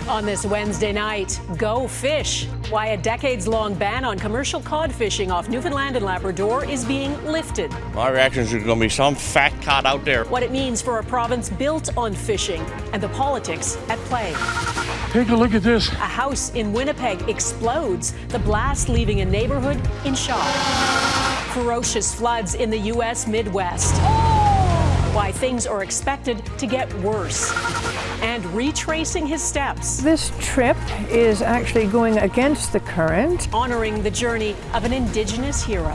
On this Wednesday night, go fish. Why a decades-long ban on commercial cod fishing off Newfoundland and Labrador is being lifted. My reaction is there's going to be some fat cod out there. What it means for a province built on fishing and the politics at play. Take a look at this. A house in Winnipeg explodes, the blast leaving a neighborhood in shock. Ferocious floods in the U.S. Midwest. Why things are expected to get worse. And retracing his steps. This trip is actually going against the current. Honoring the journey of an Indigenous hero.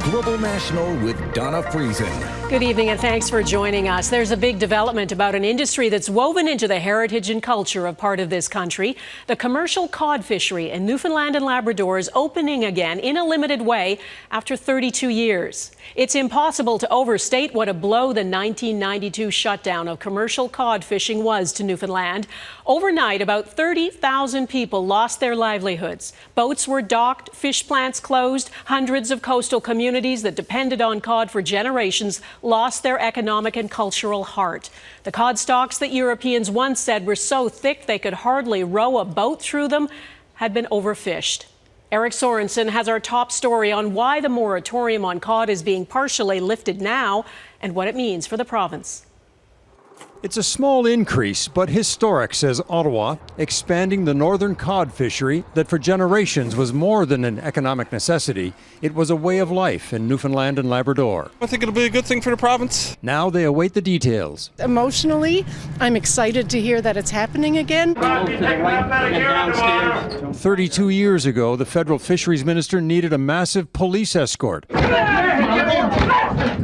Global National with Donna Friesen. Good evening and thanks for joining us. There's a big development about an industry that's woven into the heritage and culture of part of this country. The commercial cod fishery in Newfoundland and Labrador is opening again in a limited way after 32 years. It's impossible to overstate what a blow the 1992 shutdown of commercial cod fishing was to Newfoundland. Overnight, about 30,000 people lost their livelihoods. Boats were docked, fish plants closed, hundreds of coastal communities that depended on cod for generations lost their economic and cultural heart. The cod stocks that Europeans once said were so thick they could hardly row a boat through them had been overfished. Eric Sorensen has our top story on why the moratorium on cod is being partially lifted now and what it means for the province. It's a small increase, but historic, says Ottawa, expanding the northern cod fishery that for generations was more than an economic necessity. It was a way of life in Newfoundland and Labrador. I think it'll be a good thing for the province. Now they await the details. Emotionally, I'm excited to hear that it's happening again. 32 years ago, the federal fisheries minister needed a massive police escort.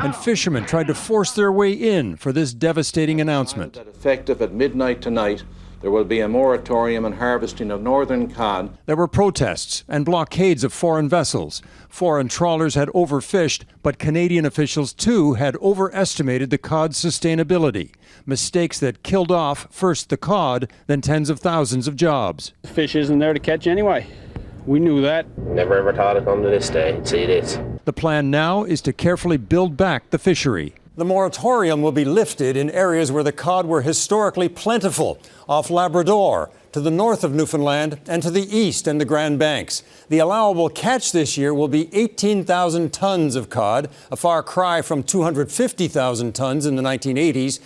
And fishermen tried to force their way in for this devastating announcement. Effective at midnight tonight, there will be a moratorium on harvesting of northern cod. There were protests and blockades of foreign vessels. Foreign trawlers had overfished, but Canadian officials too had overestimated the cod's sustainability. Mistakes that killed off first the cod, then tens of thousands of jobs. The fish isn't there to catch anyway. We knew that. Never ever thought it'd come to this day. See, it is. The plan now is to carefully build back the fishery. The moratorium will be lifted in areas where the cod were historically plentiful, off Labrador, to the north of Newfoundland, and to the east and the Grand Banks. The allowable catch this year will be 18,000 tons of cod, a far cry from 250,000 tons in the 1980s.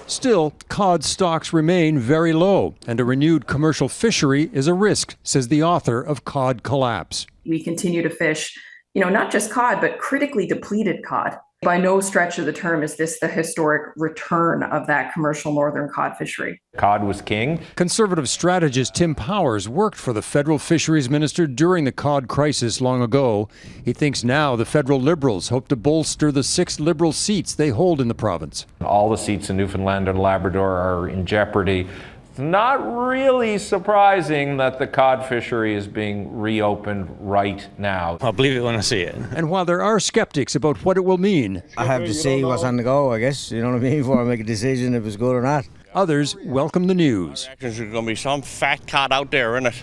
Still, cod stocks remain very low, and a renewed commercial fishery is a risk, says the author of Cod Collapse. We continue to fish, not just cod, but critically depleted cod. By no stretch of the term is this the historic return of that commercial northern cod fishery. Cod was king. Conservative strategist Tim Powers worked for the federal fisheries minister during the cod crisis long ago. He thinks now the federal Liberals hope to bolster the 6 Liberal seats they hold in the province. All the seats in Newfoundland and Labrador are in jeopardy. It's not really surprising that the cod fishery is being reopened right now. I'll believe it when I see it. And while there are skeptics about what it will mean, I have to see what's on the go, I guess, you know what I mean, before I make a decision if it's good or not. Others welcome the news. There's going to be some fat cod out there, in it.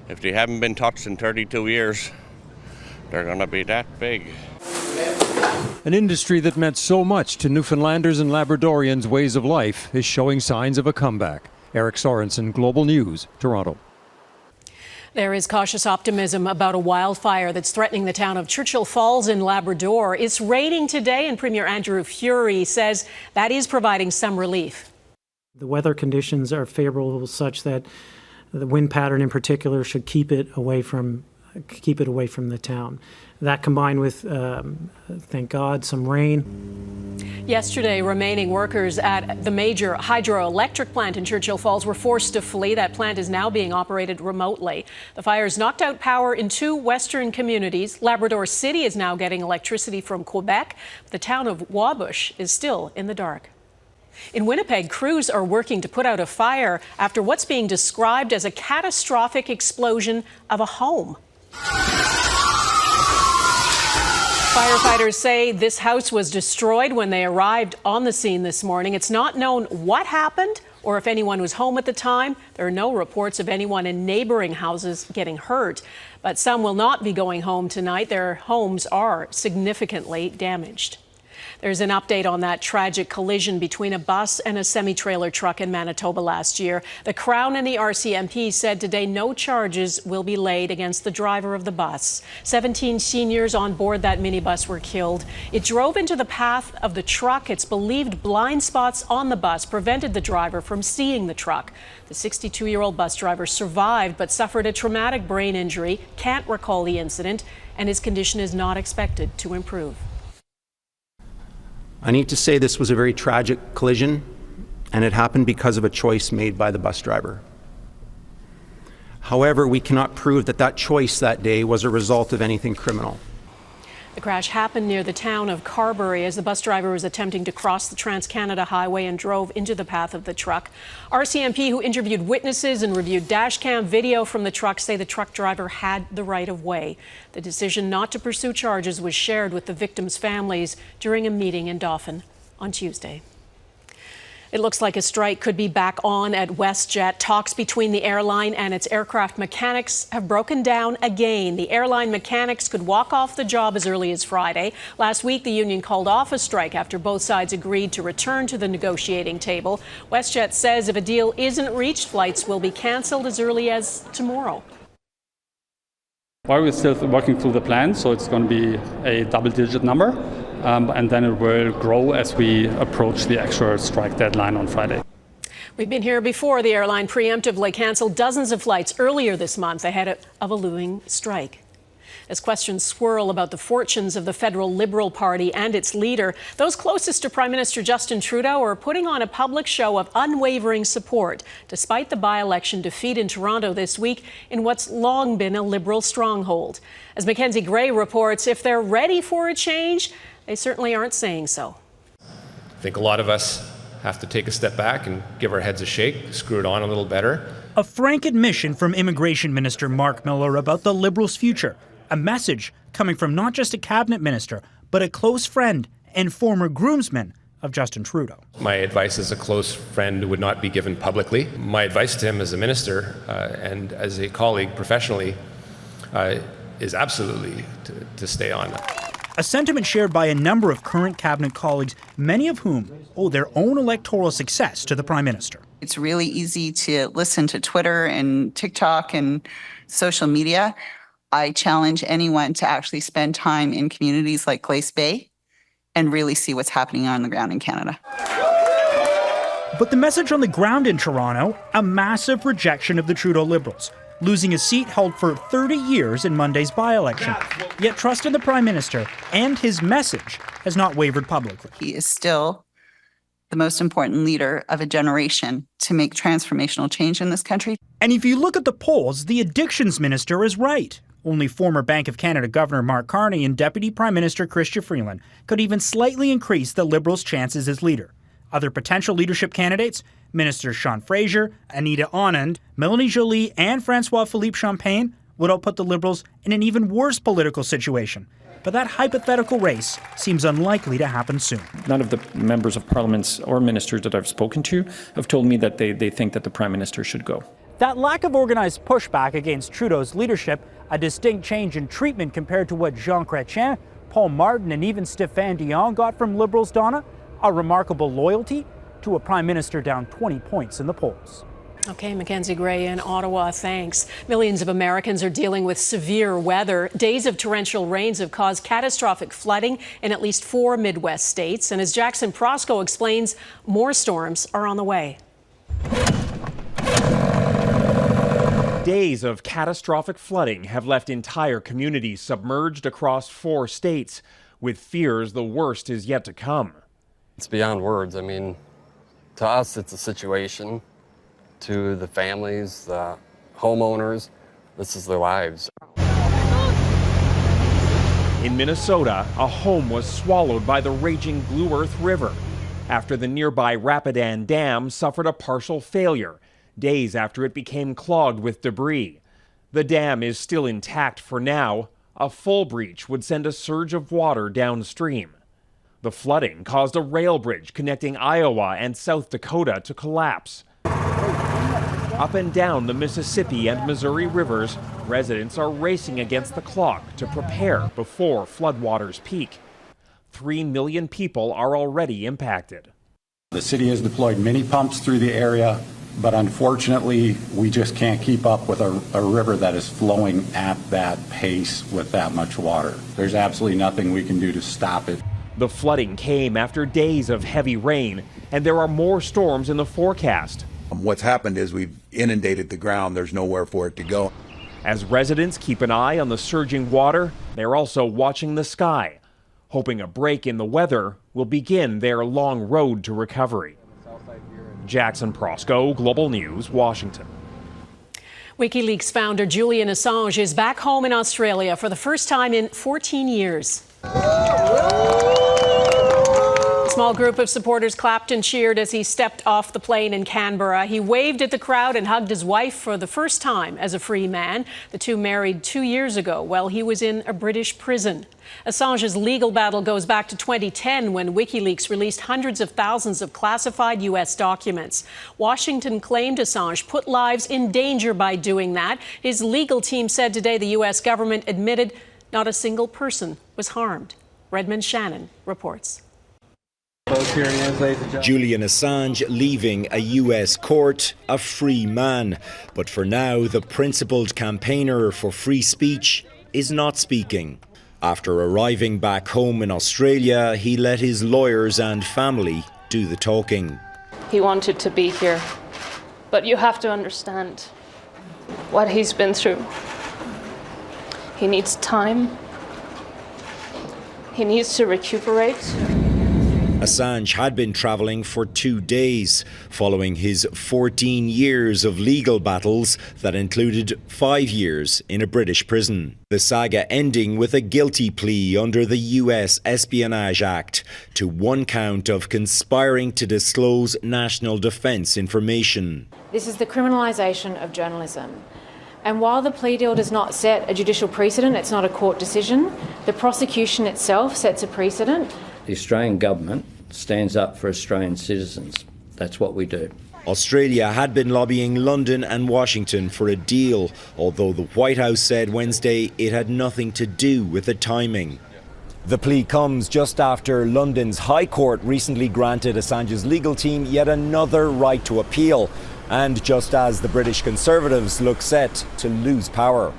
If they haven't been touched in 32 years, they're going to be that big. An industry that meant so much to Newfoundlanders and Labradorians' ways of life is showing signs of a comeback. Eric Sorensen, Global News, Toronto. There is cautious optimism about a wildfire that's threatening the town of Churchill Falls in Labrador. It's raining today, and Premier Andrew Furey says that is providing some relief. The weather conditions are favorable such that the wind pattern in particular should keep it away from the town. That combined with, thank God, some rain. Yesterday, remaining workers at the major hydroelectric plant in Churchill Falls were forced to flee. That plant is now being operated remotely. The fires knocked out power in 2 western communities. Labrador City is now getting electricity from Quebec. The town of Wabush is still in the dark. In Winnipeg, crews are working to put out a fire after what's being described as a catastrophic explosion of a home. Firefighters say this house was destroyed when they arrived on the scene this morning. It's not known what happened or if anyone was home at the time. There are no reports of anyone in neighboring houses getting hurt. But some will not be going home tonight. Their homes are significantly damaged. There's an update on that tragic collision between a bus and a semi-trailer truck in Manitoba last year. The Crown and the RCMP said today no charges will be laid against the driver of the bus. 17 seniors on board that minibus were killed. It drove into the path of the truck. It's believed blind spots on the bus prevented the driver from seeing the truck. The 62-year-old bus driver survived but suffered a traumatic brain injury, can't recall the incident, and his condition is not expected to improve. I need to say this was a very tragic collision, and it happened because of a choice made by the bus driver. However, we cannot prove that that choice that day was a result of anything criminal. The crash happened near the town of Carberry as the bus driver was attempting to cross the Trans-Canada Highway and drove into the path of the truck. RCMP, who interviewed witnesses and reviewed dashcam video from the truck, say the truck driver had the right of way. The decision not to pursue charges was shared with the victims' families during a meeting in Dauphin on Tuesday. It looks like a strike could be back on at WestJet. Talks between the airline and its aircraft mechanics have broken down again. The airline mechanics could walk off the job as early as Friday. Last week, the union called off a strike after both sides agreed to return to the negotiating table. WestJet says if a deal isn't reached, flights will be cancelled as early as tomorrow. Well, we're still working through the plan, so it's going to be a double-digit number. And then it will grow as we approach the actual strike deadline on Friday. We've been here before. The airline preemptively canceled dozens of flights earlier this month ahead of a looming strike. As questions swirl about the fortunes of the federal Liberal Party and its leader, those closest to Prime Minister Justin Trudeau are putting on a public show of unwavering support, despite the by-election defeat in Toronto this week in what's long been a Liberal stronghold. As Mackenzie Gray reports, if they're ready for a change, they certainly aren't saying so. I think a lot of us have to take a step back and give our heads a shake, screw it on a little better. A frank admission from Immigration Minister Mark Miller about the Liberals' future. A message coming from not just a cabinet minister, but a close friend and former groomsman of Justin Trudeau. My advice as a close friend would not be given publicly. My advice to him as a minister and as a colleague professionally is absolutely to stay on. A sentiment shared by a number of current cabinet colleagues, many of whom owe their own electoral success to the Prime Minister. It's really easy to listen to Twitter and TikTok and social media. I challenge anyone to actually spend time in communities like Glace Bay and really see what's happening on the ground in Canada. But the message on the ground in Toronto, a massive rejection of the Trudeau Liberals, losing a seat held for 30 years in Monday's by-election. Yet trust in the Prime Minister and his message has not wavered publicly. He is still the most important leader of a generation to make transformational change in this country. And if you look at the polls, the Addictions Minister is right. Only former Bank of Canada Governor Mark Carney and Deputy Prime Minister Chrystia Freeland could even slightly increase the Liberals' chances as leader. Other potential leadership candidates, Ministers Sean Fraser, Anita Anand, Melanie Joly, and Francois-Philippe Champagne, would all put the Liberals in an even worse political situation. But that hypothetical race seems unlikely to happen soon. None of the members of parliaments or ministers that I've spoken to have told me that they think that the Prime Minister should go. That lack of organized pushback against Trudeau's leadership, a distinct change in treatment compared to what Jean Chrétien, Paul Martin, and even Stéphane Dion got from Liberals, Donna, a remarkable loyalty to a Prime Minister down 20 points in the polls. Okay, Mackenzie Gray in Ottawa, thanks. Millions of Americans are dealing with severe weather. Days of torrential rains have caused catastrophic flooding in at least 4 Midwest states. And as Jackson Proskow explains, more storms are on the way. Days of catastrophic flooding have left entire communities submerged across 4 states, with fears the worst is yet to come. It's beyond words. I mean, to us, it's a situation. To the families, the homeowners, this is their lives. In Minnesota, a home was swallowed by the raging Blue Earth River after the nearby Rapidan Dam suffered a partial failure, days after it became clogged with debris. The dam is still intact for now. A full breach would send a surge of water downstream. The flooding caused a rail bridge connecting Iowa and South Dakota to collapse. Up and down the Mississippi and Missouri rivers, residents are racing against the clock to prepare before floodwaters peak. 3 million people are already impacted. The city has deployed many pumps through the area, but unfortunately, we just can't keep up with a river that is flowing at that pace with that much water. There's absolutely nothing we can do to stop it. The flooding came after days of heavy rain, and there are more storms in the forecast. What's happened is we've inundated the ground. There's nowhere for it to go. As residents keep an eye on the surging water, they're also watching the sky, hoping a break in the weather will begin their long road to recovery. Jackson Proskow, Global News, Washington. WikiLeaks founder Julian Assange is back home in Australia for the first time in 14 years. A small group of supporters clapped and cheered as he stepped off the plane in Canberra. He waved at the crowd and hugged his wife for the first time as a free man. The two married 2 years ago while he was in a British prison. Assange's legal battle goes back to 2010 when WikiLeaks released hundreds of thousands of classified U.S. documents. Washington claimed Assange put lives in danger by doing that. His legal team said today the U.S. government admitted not a single person was harmed. Redmond Shannon reports. Julian Assange leaving a U.S. court a free man. But for now, the principled campaigner for free speech is not speaking. After arriving back home in Australia, he let his lawyers and family do the talking. He wanted to be here, but you have to understand what he's been through. He needs time. He needs to recuperate. Assange had been travelling for 2 days, following his 14 years of legal battles that included 5 years in a British prison. The saga ending with a guilty plea under the US Espionage Act to 1 count of conspiring to disclose national defence information. This is the criminalisation of journalism. And while the plea deal does not set a judicial precedent, it's not a court decision, the prosecution itself sets a precedent. The Australian government stands up for Australian citizens. That's what we do. Australia had been lobbying London and Washington for a deal, although the White House said Wednesday it had nothing to do with the timing. The plea comes just after London's High Court recently granted Assange's legal team yet another right to appeal, and just as the British Conservatives look set to lose power.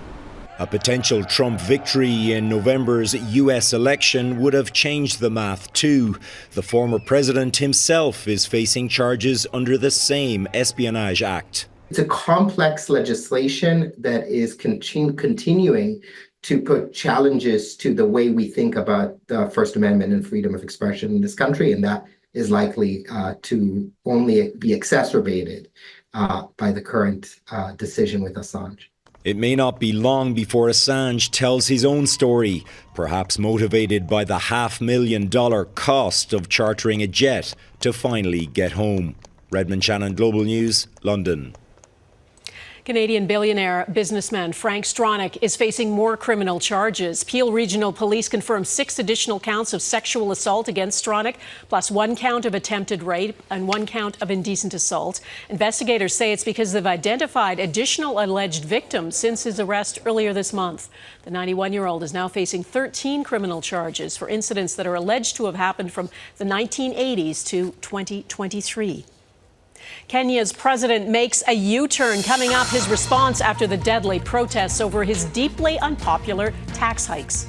A potential Trump victory in November's US election would have changed the math too. The former president himself is facing charges under the same Espionage Act. It's a complex legislation that is continuing to put challenges to the way we think about the First Amendment and freedom of expression in this country, and that is likely to only be exacerbated by the current decision with Assange. It may not be long before Assange tells his own story, perhaps motivated by the $500,000 cost of chartering a jet to finally get home. Redmond Shannon, Global News, London. Canadian billionaire businessman Frank Stronach is facing more criminal charges. Peel Regional Police confirmed 6 additional counts of sexual assault against Stronach, plus 1 count of attempted rape and 1 count of indecent assault. Investigators say it's because they've identified additional alleged victims since his arrest earlier this month. The 91-year-old is now facing 13 criminal charges for incidents that are alleged to have happened from the 1980s to 2023. Kenya's president makes a U-turn. Coming up, his response after the deadly protests over his deeply unpopular tax hikes.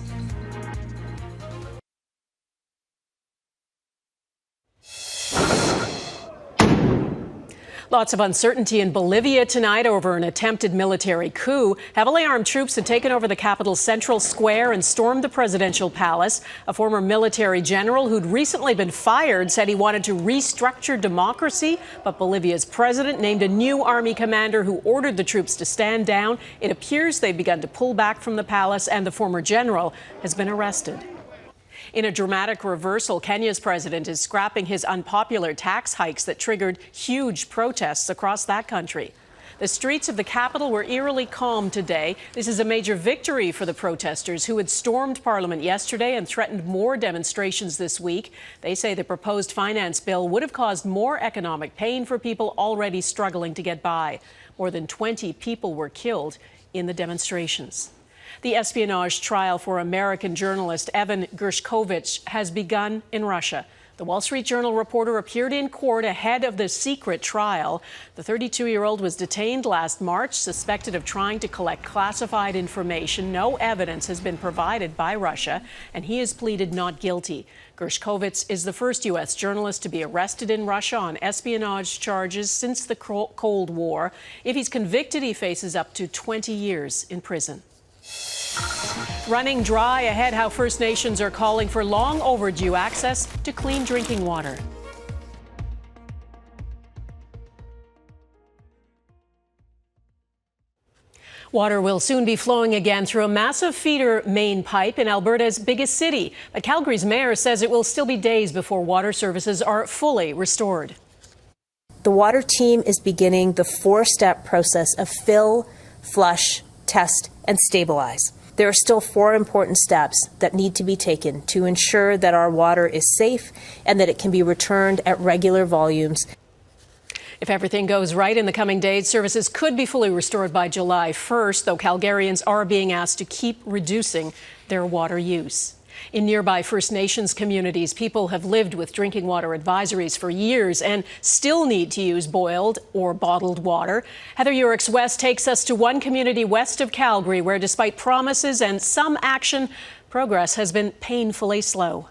Lots of uncertainty in Bolivia tonight over an attempted military coup. Heavily armed troops had taken over the capital's central square and stormed the presidential palace. A former military general who'd recently been fired said he wanted to restructure democracy, but Bolivia's president named a new army commander who ordered the troops to stand down. It appears they've begun to pull back from the palace, and the former general has been arrested. In a dramatic reversal, Kenya's president is scrapping his unpopular tax hikes that triggered huge protests across that country. The streets of the capital were eerily calm today. This is a major victory for the protesters who had stormed Parliament yesterday and threatened more demonstrations this week. They say the proposed finance bill would have caused more economic pain for people already struggling to get by. More than 20 people were killed in the demonstrations. The espionage trial for American journalist Evan Gershkovich has begun in Russia. The Wall Street Journal reporter appeared in court ahead of the secret trial. The 32-year-old was detained last March, suspected of trying to collect classified information. No evidence has been provided by Russia, and he has pleaded not guilty. Gershkovich is the first U.S. journalist to be arrested in Russia on espionage charges since the Cold War. If he's convicted, he faces up to 20 years in prison. Running dry ahead, how First Nations are calling for long overdue access to clean drinking water. Water will soon be flowing again through a massive feeder main pipe in Alberta's biggest city. But Calgary's mayor says it will still be days before water services are fully restored. The water team is beginning the four-step process of fill, flush, test, and stabilize. There are still 4 important steps that need to be taken to ensure that our water is safe and that it can be returned at regular volumes. If everything goes right in the coming days, services could be fully restored by July 1st, though Calgarians are being asked to keep reducing their water use. In nearby First Nations communities, people have lived with drinking water advisories for years and still need to use boiled or bottled water. Heather Urix-West takes us to one community west of Calgary where, despite promises and some action, progress has been painfully slow.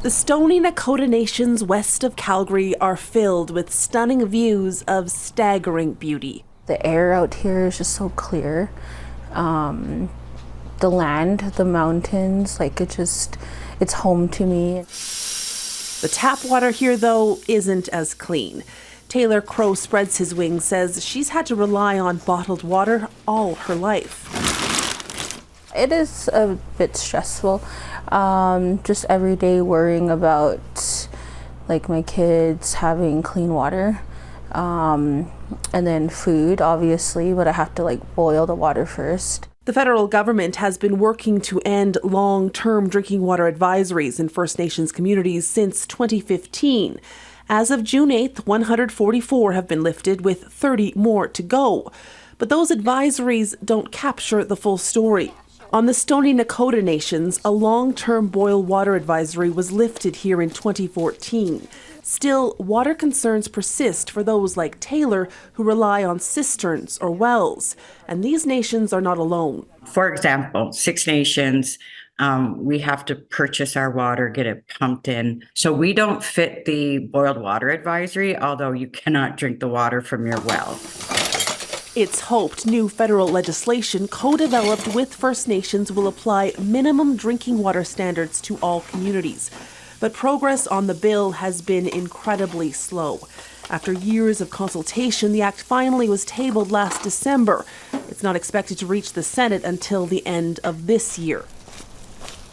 The Stoney Nakoda Nations west of Calgary are filled with stunning views of staggering beauty. The air out here is just so clear. The land, the mountains, it's home to me. The tap water here, though, isn't as clean. Taylor Crow spreads his wings, says she's had to rely on bottled water all her life. It is a bit stressful, just every day worrying about my kids having clean water, and then food, obviously, but I have to boil the water first. The federal government has been working to end long-term drinking water advisories in First Nations communities since 2015. As of June 8th, 144 have been lifted, with 30 more to go. But those advisories don't capture the full story. On the Stoney Nakoda Nations, a long-term boil water advisory was lifted here in 2014. Still, water concerns persist for those like Taylor who rely on cisterns or wells, and these nations are not alone. For example, Six Nations, we have to purchase our water, get it pumped in. So we don't fit the boiled water advisory, although you cannot drink the water from your well. It's hoped new federal legislation co-developed with First Nations will apply minimum drinking water standards to all communities. But progress on the bill has been incredibly slow. After years of consultation, the act finally was tabled last December. It's not expected to reach the Senate until the end of this year.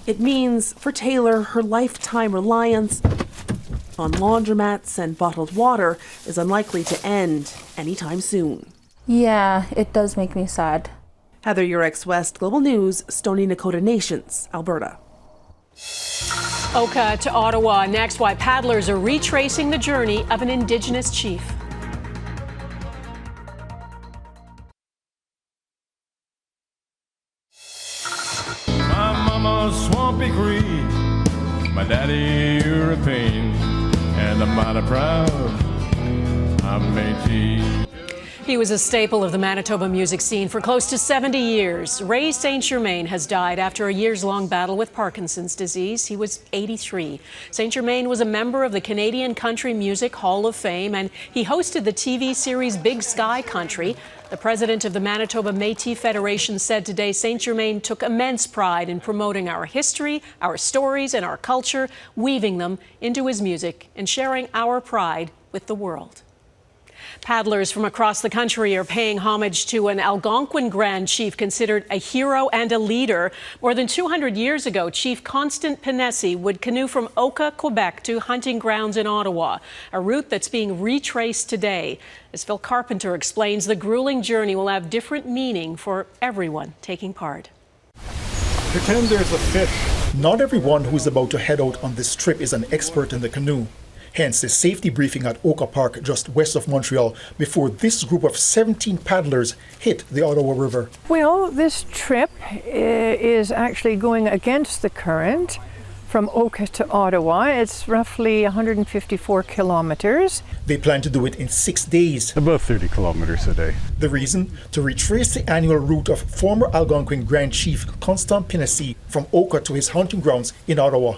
It means, for Taylor, her lifetime reliance on laundromats and bottled water is unlikely to end anytime soon. Yeah, it does make me sad. Heather Urix-West, Global News, Stoney Nakoda Nations, Alberta. Oka to Ottawa. Next, why paddlers are retracing the journey of an Indigenous chief. My mama's Swampy Cree, my daddy European, and I'm mighty proud I'm Métis. He was a staple of the Manitoba music scene for close to 70 years. Ray St Germaine has died after a years-long battle with Parkinson's disease. He was 83. St Germaine was a member of the Canadian Country Music Hall of Fame, and he hosted the TV series Big Sky Country. The president of the Manitoba Métis Federation said today St Germaine took immense pride in promoting our history, our stories, and our culture, weaving them into his music and sharing our pride with the world. Paddlers from across the country are paying homage to an Algonquin Grand Chief considered a hero and a leader. More than 200 years ago, Chief Constant Pinessi would canoe from Oka, Quebec to hunting grounds in Ottawa, a route that's being retraced today. As Phil Carpenter explains, the grueling journey will have different meaning for everyone taking part. Pretend there's a fish. Not everyone who's about to head out on this trip is an expert in the canoe. Hence the safety briefing at Oka Park just west of Montreal before this group of 17 paddlers hit the Ottawa River. Well, this trip is actually going against the current from Oka to Ottawa. It's roughly 154 kilometers. They plan to do it in 6 days. About 30 kilometers a day. The reason? To retrace the annual route of former Algonquin Grand Chief Constant Pinnessy from Oka to his hunting grounds in Ottawa.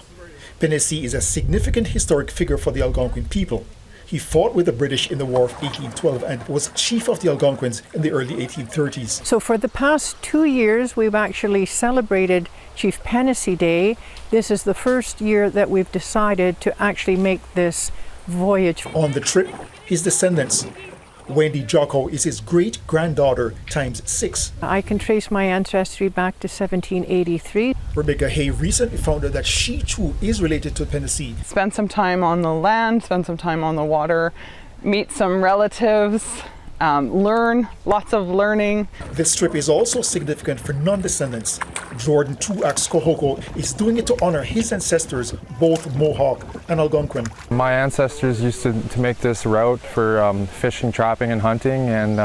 Pinnessy is a significant historic figure for the Algonquin people. He fought with the British in the War of 1812 and was chief of the Algonquins in the early 1830s. So for the past 2 years, we've actually celebrated Chief Pinnessy Day. This is the first year that we've decided to actually make this voyage. On the trip, his descendants. Wendy Jocko is his great-granddaughter times 6. I can trace my ancestry back to 1783. Rebecca Hay recently found out that she too is related to Pinnessy. Spend some time on the land, spend some time on the water, meet some relatives, learn, lots of learning. This trip is also significant for non-descendants. Jordan Tuax-Kohoko is doing it to honor his ancestors, both Mohawk and Algonquin. My ancestors used to make this route for fishing, trapping, and hunting, and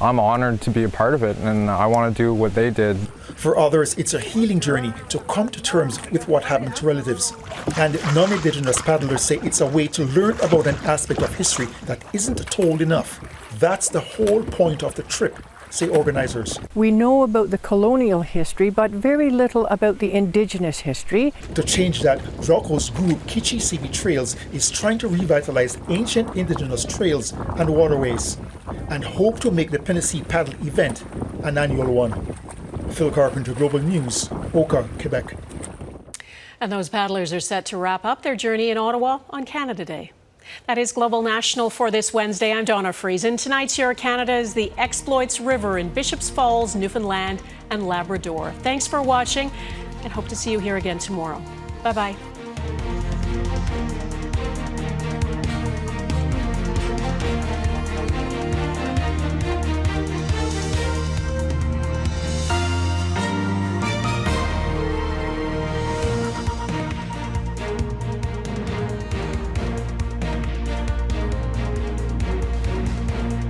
I'm honored to be a part of it, and I want to do what they did. For others, it's a healing journey to come to terms with what happened to relatives. And non-Indigenous paddlers say it's a way to learn about an aspect of history that isn't told enough. That's the whole point of the trip, say organizers. We know about the colonial history, but very little about the Indigenous history. To change that, Jocko's group, Kichi-Sibi Trails, is trying to revitalize ancient Indigenous trails and waterways, and hope to make the Pinnessy Paddle event an annual one. Phil Carpenter, Global News, Oka, Quebec. And those paddlers are set to wrap up their journey in Ottawa on Canada Day. That is Global National for this Wednesday. I'm Donna Friesen. Tonight's Your Canada is the Exploits River in Bishops Falls, Newfoundland and Labrador. Thanks for watching and hope to see you here again tomorrow. Bye-bye.